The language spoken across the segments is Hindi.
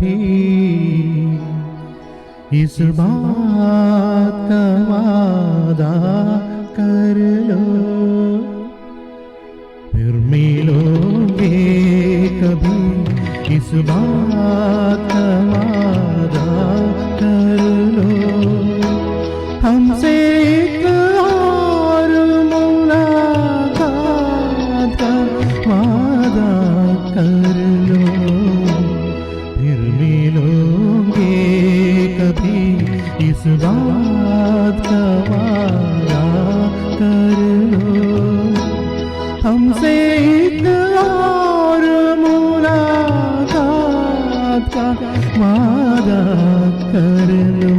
कभी इस बात का वादा कर लो, फिर मिलोगे कभी इस बात का वादा कर लो। हमसे एक और मुलाकात का वादा कर लो, फिर मिलोगे कभी इस बात का वादा कर लो। हमसे एक और मुलाकात का वादा कर लो,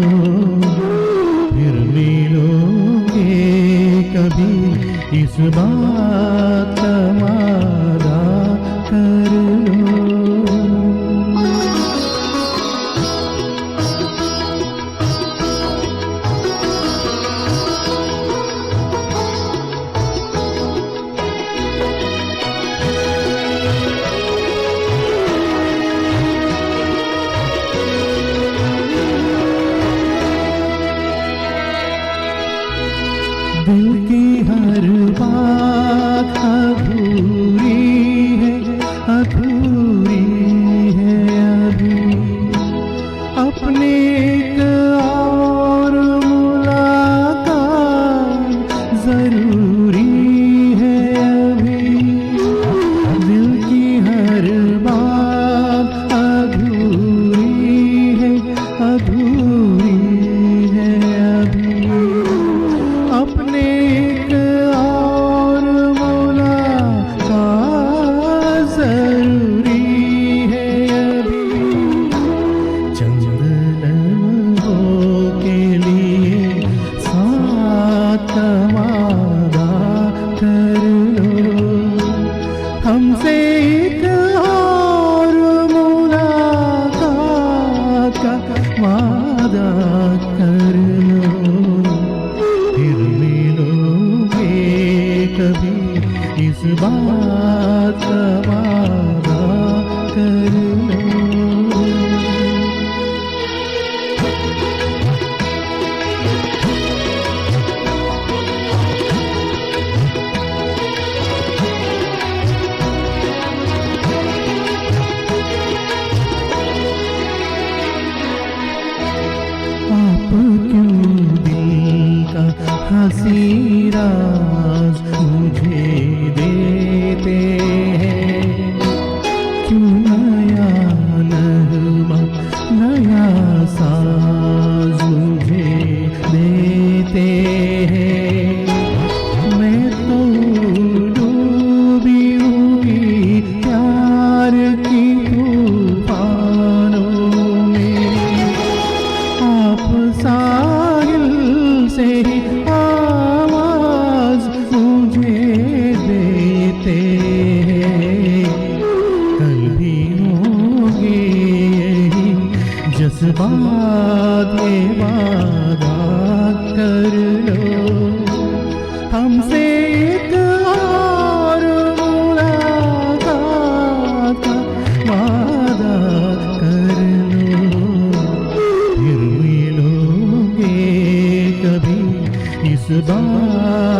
फिर मिलोगे कभी इस बात का वादा कर लो। दिल की हर बात अधूरी है, अधूरी है अभी। अपने एक और मुलाकात जरूरी है अभी। दिल की हर बात अधूरी है, अधूरी है अभी। अपने एक और मुलाकात जरूरी है अभी। चंद लम्हों के लिए साथ का वादा कर लो। हमसे एक और मुलाकात का वादा कर लो, फिर मिलोगे कभी इस बात का वादा कर लो। आप क्यों दिल का हंसी राज मुझे देते हैं? क्यों नया नगमा नया साज मुझे देते हैं? मैं तो डूबी हुई प्यार की तूफानों में, आप साहिल से आवाज मुझे देते हैं। कल भी होंगे यही जज्बात, ये वादा कर लो। हमसे एक और मुलाकात का वादा कर लो, फिर मिलोगे कभी इस बात